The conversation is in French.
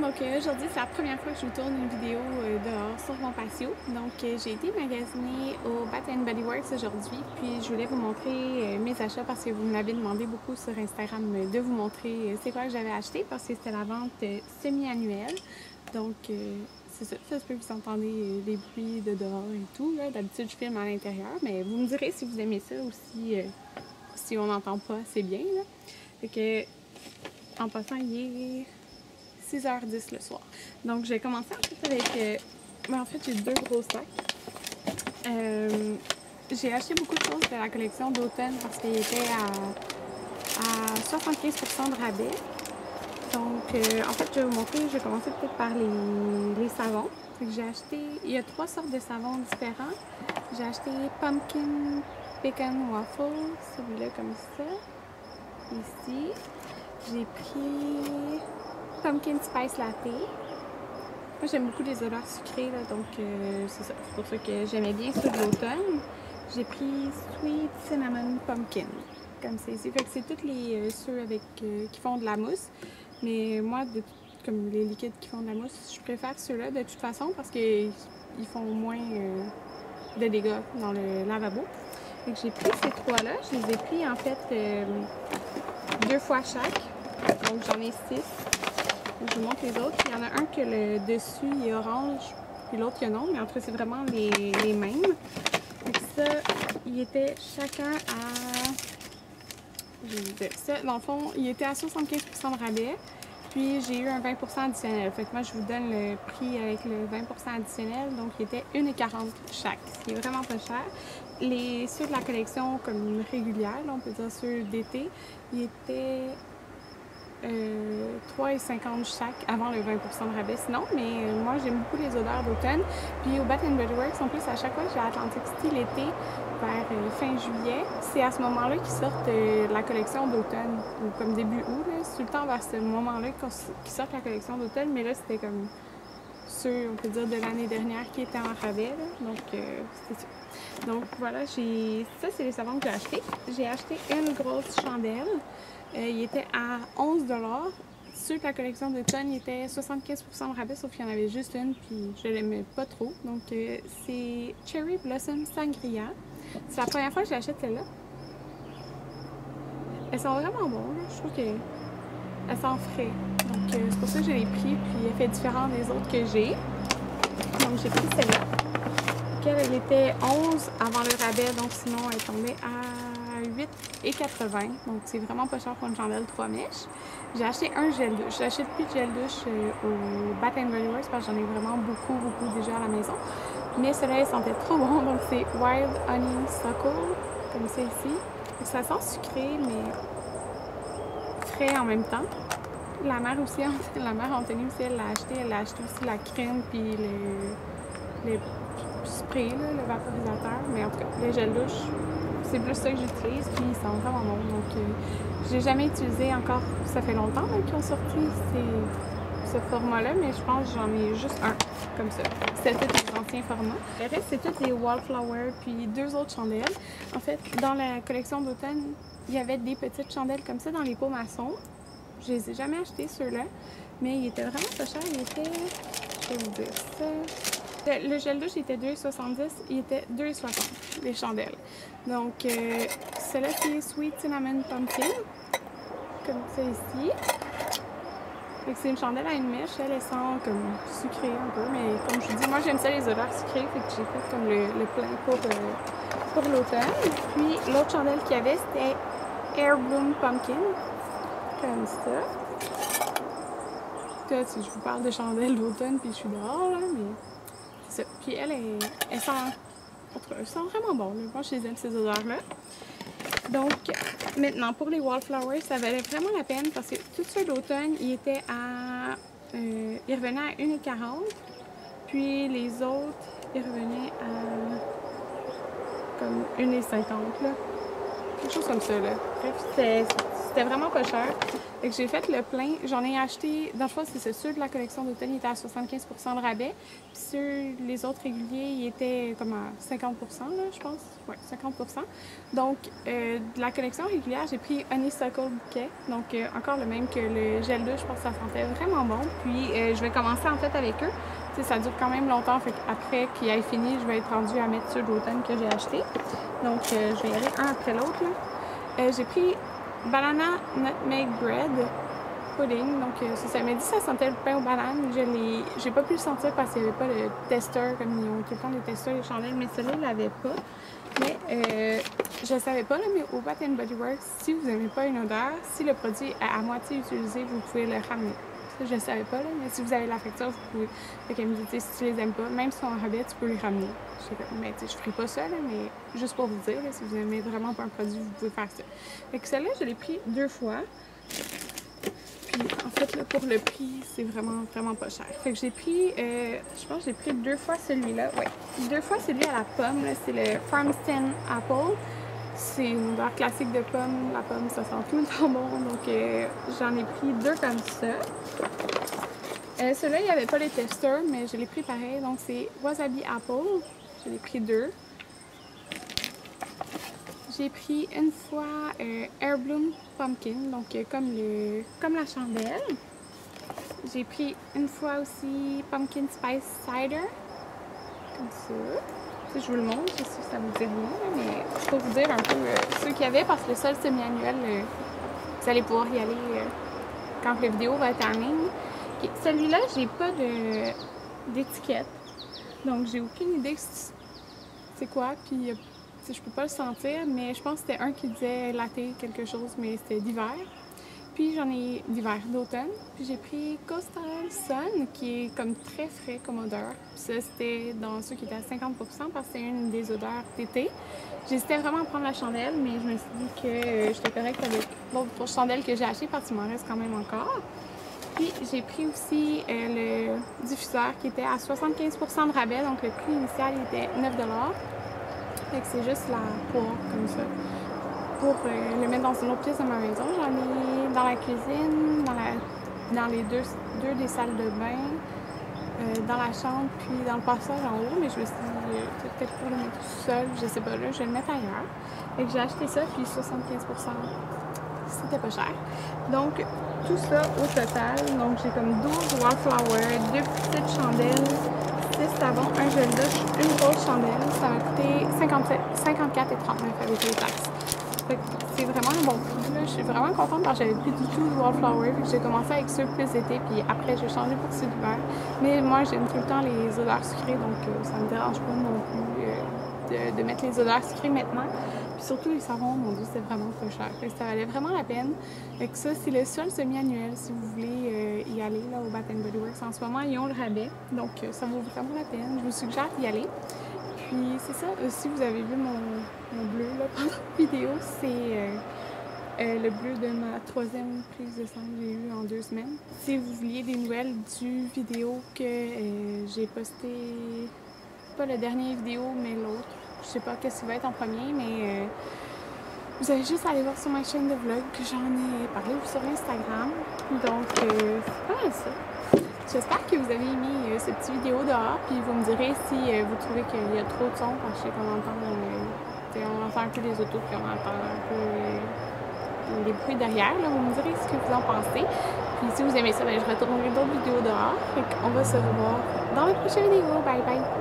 Donc aujourd'hui, c'est la première fois que je vous tourne une vidéo dehors sur mon patio. Donc j'ai été magasiner au Bath & Body Works aujourd'hui, puis je voulais vous montrer mes achats parce que vous me l'avez demandé beaucoup sur Instagram de vous montrer c'est quoi que j'avais acheté parce que c'était la vente semi-annuelle. Donc c'est ça, ça se peut que vous entendez des bruits de dehors et tout. D'habitude, je filme à l'intérieur, mais vous me direz si vous aimez ça ou si on n'entend pas assez bien. Là. Fait que, en passant, il est 6h10 le soir. Donc, j'ai commencé en fait avec... en fait, j'ai deux gros sacs. J'ai acheté beaucoup de choses de la collection d'automne parce qu'il était à 75% de rabais. Donc, en fait, je vais vous montrer, je vais commencer peut-être par les savons. J'ai acheté... Il y a 3 sortes de savons différents. J'ai acheté Pumpkin Pecan Waffle, celui-là comme ça. Ici. J'ai pris Pumpkin Spice Latte. Moi, j'aime beaucoup les odeurs sucrées, là, donc c'est ça. C'est pour ça que j'aimais bien ceux de l'automne. J'ai pris Sweet Cinnamon Pumpkin, comme c'est ici. Fait que c'est tous les ceux avec qui font de la mousse. Mais moi, comme les liquides qui font de la mousse, je préfère ceux-là de toute façon parce qu'ils font moins de dégâts dans le lavabo. Fait que j'ai pris ces trois-là. Je les ai pris en fait 2 fois chaque. Donc j'en ai 6. Je vous montre les autres. Il y en a un que le dessus est orange, puis l'autre que non, mais en fait c'est vraiment les mêmes. Donc ça, il était chacun à... Je vais vous dire ça. Dans le fond, il était à 75% de rabais. Puis j'ai eu un 20% additionnel. Fait que moi je vous donne le prix avec le 20% additionnel. Donc il était 1,40 chaque, ce qui est vraiment pas cher. Ceux de la collection comme régulière, là, on peut dire ceux d'été, ils étaient 3,50 chaque avant le 20% de rabais sinon, mais moi j'aime beaucoup les odeurs d'automne. Puis au Bath & Body Works, en plus à chaque fois que j'ai Atlantic City l'été vers fin juillet, c'est à ce moment-là qu'ils sortent la collection d'automne, ou comme début août, c'est tout le temps vers ce moment-là qu'ils sortent la collection d'automne, mais là c'était comme ceux, on peut dire, de l'année dernière qui étaient en rabais, là. Donc c'était ça. Donc voilà, ça c'est les savons que j'ai achetés. J'ai acheté une grosse chandelle. Il était à 11 $. Ceux de la collection d'automne, il était 75% de rabais, sauf qu'il y en avait juste une, puis je l'aimais pas trop. Donc c'est Cherry Blossom Sangria. C'est la première fois que j'achète celle-là. Elles sont vraiment bonnes, je trouve qu'elles sont frais. Donc c'est pour ça que je l'ai pris, puis elle fait différent des autres que j'ai. Donc j'ai pris celle-là. Elle était 11 avant le rabais, donc sinon elle tombait à 8,80 $. Donc c'est vraiment pas cher pour une chandelle 3 mèches. J'ai acheté un gel douche. J'achète plus de gel douche au Bath & Body Works parce que j'en ai vraiment beaucoup déjà à la maison. Mais celui-là, il sentait trop bon. Donc c'est Wild Honeysuckle, comme c'est ici. Donc, ça sent sucré, mais frais en même temps. La mère aussi, la mère Anthony aussi, elle l'a acheté. Elle a acheté aussi la crème puis le spray, là, le vaporisateur. Mais en tout cas, le gel douche, c'est plus ça que j'utilise, puis ils sont vraiment bons. Donc, je l'ai jamais utilisé encore. Ça fait longtemps qu'ils ont sorti ce format-là, mais je pense que j'en ai juste un, comme ça. C'était tous les anciens formats. Le reste, c'est tous les Wallflower, puis 2 autres chandelles. En fait, dans la collection d'automne, il y avait des petites chandelles comme ça dans les pots maçons. Je les ai jamais achetées, ceux-là, mais ils étaient vraiment pas chers. Ils étaient, je vais vous dire ça... Le gel douche était 2,70, il était 2,60 les chandelles. Donc, celle-là c'est Sweet Cinnamon Pumpkin, comme ça ici. C'est une chandelle à une mèche, elle sent comme sucrée un peu, mais comme je vous dis, moi j'aime ça les odeurs sucrées, fait que j'ai fait comme le plein pour l'automne. Puis l'autre chandelle qu'il y avait, c'était Heirloom Pumpkin, comme ça. Là, si je vous parle de chandelles d'automne, puis je suis dehors, là, mais... Ça. Puis elle sent, en tout cas, elle sent vraiment bon. Là. Moi, je les aime, ces odeurs-là. Donc, maintenant, pour les Wallflowers, ça valait vraiment la peine parce que tous ceux d'automne, ils étaient à... ils revenaient à 1,40 $. Puis les autres, ils revenaient à comme 1,50 $, là. Quelque chose comme ça, là. Bref, c'était vraiment pas cher. Fait que j'ai fait le plein. J'en ai acheté, dans le fond, c'est ceux de la collection d'automne, ils étaient à 75% de rabais. Puis les autres réguliers, ils étaient comme à 50%, là, je pense. Ouais, 50%. Donc, de la collection régulière, j'ai pris Honeysuckle Bouquet. Donc, encore le même que le gel douche, je pense que ça sentait vraiment bon. Puis, je vais commencer en fait avec eux. Tu sais, ça dure quand même longtemps. Fait qu'après qu'il ait fini, je vais être rendue à mettre ceux d'automne que j'ai achetés. Donc, je vais y aller un après l'autre. J'ai pris Banana Nutmeg Bread Pudding. Donc, ça m'a dit que ça sentait le pain aux bananes. J'ai pas pu le sentir parce qu'il n'y avait pas de testeur, comme ils ont tout le temps des testeurs, les chandelles, mais celui-là, il l'avait pas. Mais je ne savais pas, là, mais au Bath & Body Works, si vous n'aimez pas une odeur, si le produit est à moitié utilisé, vous pouvez le ramener. Ça, je ne savais pas, là, mais si vous avez la facture, vous pouvez. Fait qu'elle me dit, si tu les aimes pas, même si on en rabais, tu peux les ramener. Mais je ferai pas ça, là, mais juste pour vous dire, là, si vous aimez vraiment pas un produit, vous pouvez faire ça. Fait que celle-là, je l'ai pris 2 fois. Puis en fait, là, pour le prix, c'est vraiment pas cher. Fait que j'ai pris, je pense que j'ai pris 2 fois celui-là. Ouais, 2 fois celui à la pomme, là, c'est le Farmstead Apple. C'est une odeur classique de pomme. La pomme, ça sent tout le temps bon. Donc, j'en ai pris 2 comme ça. Celui-là, il n'y avait pas les testeurs, mais je l'ai pris pareil. Donc, c'est Wasabi Apple. Je l'ai pris 2. J'ai pris une fois Heirloom Pumpkin, donc comme la chandelle. J'ai pris une fois aussi Pumpkin Spice Cider, comme ça. Si je vous le montre, je sais que ça vous dit rien, mais je peux vous dire un peu ceux qu'il y avait parce que le sol semi-annuel, vous allez pouvoir y aller quand la vidéo va être en ligne. Okay. Celui-là, j'ai pas d'étiquette, donc j'ai aucune idée c'est quoi, puis je peux pas le sentir, mais je pense que c'était un qui disait latte quelque chose, mais c'était d'hiver. Puis j'en ai d'hiver, d'automne. Puis j'ai pris Coastal Sun, qui est comme très frais comme odeur. Puis ça, c'était dans ceux qui étaient à 50% parce que c'est une des odeurs d'été. J'hésitais vraiment à prendre la chandelle, mais je me suis dit que j'étais correcte avec l'autre chandelle que j'ai achetée parce qu'il m'en reste quand même encore. Puis j'ai pris aussi le diffuseur qui était à 75% de rabais, donc le prix initial était 9 $. Fait que c'est juste la poire comme ça. Pour le mettre dans une autre pièce de ma maison, j'en ai dans la cuisine, dans les deux des salles de bain, dans la chambre, puis dans le passage en haut, mais je me suis dit, peut-être pour le mettre tout seul, je sais pas, là, je vais le mettre ailleurs. Fait que j'ai acheté ça, puis 75%, c'était pas cher. Donc, tout ça au total, donc j'ai comme 12 wallflowers, 2 petites chandelles, 6 savons, un gel douche, une grosse chandelle. Ça m'a coûté 54,39 avec les taxes. C'est vraiment un bon prix. Là. Je suis vraiment contente parce que j'avais plus du tout de wallflower. J'ai commencé avec ceux plus été, puis après j'ai changé pour ceux d'hiver. Mais moi j'aime tout le temps les odeurs sucrées, donc ça me dérange pas non plus de mettre les odeurs sucrées maintenant. Puis surtout les savons, mon Dieu, c'est vraiment pas cher. Ça valait vraiment la peine. Fait que ça, c'est le seul semi-annuel si vous voulez y aller là, au Bath & Body Works. En ce moment, ils ont le rabais, donc ça vaut vraiment la peine. Je vous suggère d'y aller. Puis c'est ça, si vous avez vu mon bleu là, pendant la vidéo, c'est le bleu de ma 3e prise de sang que j'ai eue en 2 semaines. Si vous vouliez des nouvelles du vidéo que j'ai posté, pas la dernière vidéo, mais l'autre, je sais pas qu'est-ce qui va être en premier, mais vous allez juste aller voir sur ma chaîne de vlog que j'en ai parlé sur Instagram. Donc c'est pas mal ça. J'espère que vous avez aimé cette petite vidéo dehors, puis vous me direz si vous trouvez qu'il y a trop de son, parce que je sais qu'on entend un peu les autos, puis on entend un peu les bruits derrière. Là. Vous me direz ce que vous en pensez. Puis si vous aimez ça, ben, je retournerai d'autres vidéos dehors. Fait qu'on va se revoir dans la prochaine vidéo. Bye bye!